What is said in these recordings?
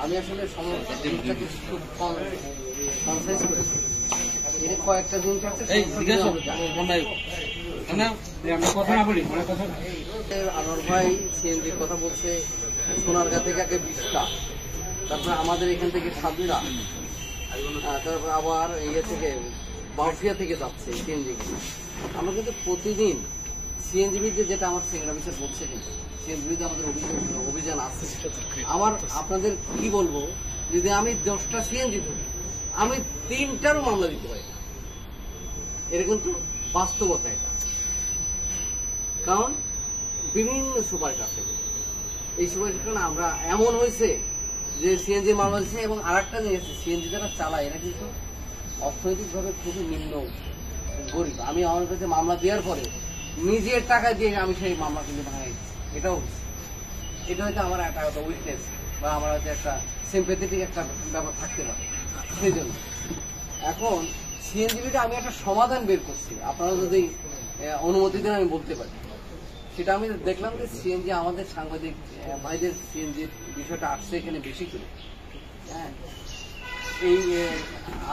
আমি আসলে সমস্যাটাকে খুব কনসাইজ করেছি। এর কয়েকটা জিনিস আছে আনোয়ার ভাই সিএনজির কথা বলছে, সোনারগাঁ থেকে আগে 20টা, তারপরে আমাদের এখান থেকে 7টা, তারপর আবার ইয়ে থেকে বাউফিয়া থেকে যাচ্ছে সিএনজি। আমরা কিন্তু প্রতিদিন সিএনজি বিরুদ্ধে, যেটা আমার সেক্রেটারি অফিসার বলছে, কিন্তু সিএনজি বিরুদ্ধে আমাদের অভিযান আছে। আমার আপনাদের কি বলবো, যদি আমি 10টা সিএনজি ধরি, আমি 3টারও মামলা দিতে পারি। এটা কিন্তু বাস্তবতা। এটা কারণ বিভিন্ন সুপারিশ আছে, এই সুপারিশের কারণে আমরা এমন হয়েছে যে সিএনজি মামলা দিচ্ছে। এবং আর একটা জিনিস, সিএনজি যারা চালায় এরা কিন্তু অর্থনৈতিকভাবে খুবই নিম্ন গরিব। আমি আমার কাছে মামলা দেওয়ার পরে নিজের টাকা দিয়ে আমি সেই মামলা কিন্তু ভাঙাই দিচ্ছি। এটাও হচ্ছে, এটা হয়তো আমার একটা উইকনেস বা আমার হয়তো একটা সিম্পেথেটিক একটা ব্যাপার থাকতে পারে। সেই জন্য এখন সিএনজিবিটা আমি একটা সমাধান বের করছি, আপনারা যদি অনুমতি দেন আমি বলতে পারি। সেটা আমি দেখলাম যে সিএনজি, আমাদের সাংবাদিক ভাইদের সিএনজির বিষয়টা আসছে এখানে বেশি করে। হ্যাঁ, এই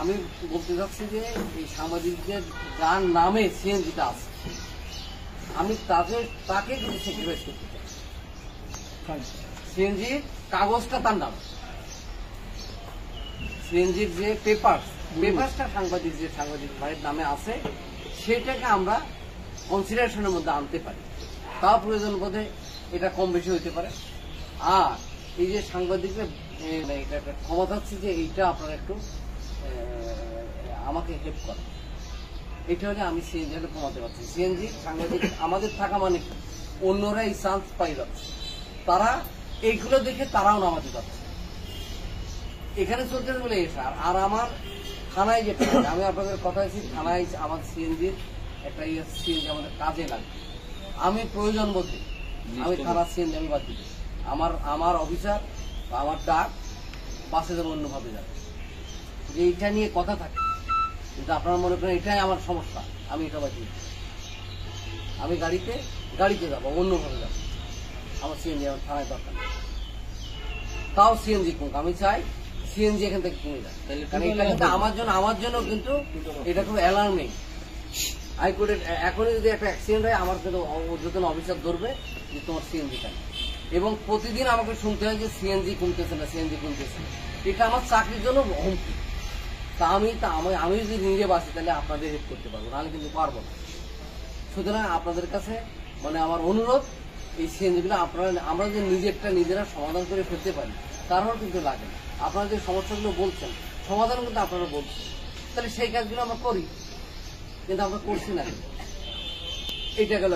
আমি বলতে চাচ্ছি যে এই সাংবাদিকদের যার নামে সিএনজিটা আছে, আমি তাকে কিন্তু স্যাক্রিফাইস করতে চাই। সিএনজির কাগজটা তার নাম, সিএনজির যে পেপারসটা সাংবাদিক ভাইয়ের নামে আছে, সেটাকে আমরা কনসিডারেশনের মধ্যে আনতে পারি। তাও প্রয়োজন বোধে এটা কম বেশি হইতে পারে। আর এই যে সাংবাদিকরা এটা একটা ক্ষমতা হচ্ছে যে এইটা আপনারা একটু আমাকে হেল্প করেন, এটা হলে আমি সিএনজি হলে কমাতে পারছি। সিএনজি সাংবাদিক আমাদের থাকা মানে অন্যরা এই চান্স পাই যাচ্ছে, তারা এইগুলো দেখে তারাও নামাতে পারছে। এখানে চলতে বলে এসে আর আমার থানায় যেতে হবে। আমি আপনাদের কথা আছি, থানায় আমার সিএনজির একটা সিএনজি আমাদের কাজে লাগবে। আমি প্রয়োজন বোধে আমি থানার সিএনজি আমি বাদ দিই। আমার অফিসার বা আমার ডাক বাসে যাবে, অন্যভাবে যাবে। যে এইটা নিয়ে কথা থাকে, কিন্তু আপনারা মনে করেন এটাই আমার সমস্যা, আমি এটা বাদ দিই। আমি গাড়িতে যাবো, অন্যভাবে যাবো। আমার সিএনজি আমার থানায় দরকার নেই। তাও সিএনজি কমুক, আমি চাই সিএনজি এখান থেকে কমে যায়। কারণ এটা কিন্তু আমার জন্য কিন্তু এটা খুব অ্যালার্মিং। হাইকোর্টের এখনই যদি একটা অ্যাক্সিডেন্ট হয়, আমার কিন্তু ঊর্ধ্বতন অফিসার ধরবে যে তোমার সিএনজি কেন, এবং প্রতিদিন আমাকে শুনতে হয় যে সিএনজি কমতেছে না, সিএনজি কমতেছে না। এটা আমার চাকরির জন্য হুমকি। আমি যদি নিজে বাঁচি তাহলে আপনাদের হেল্প করতে পারবো, নাহলে কিন্তু পারবো না। সুতরাং আপনাদের কাছে মানে আমার অনুরোধ, এই সিএনজিগুলো আমরা যে নিজেরা সমাধান করে ফেলতে পারি, তারপর কিন্তু লাগে না। আপনারা যে সমস্যাগুলো বলছেন, সমাধান কিন্তু আপনারা বলছেন, তাহলে সেই কাজগুলো আমরা করি, কিন্তু আমরা করছি না। এইটা গেল।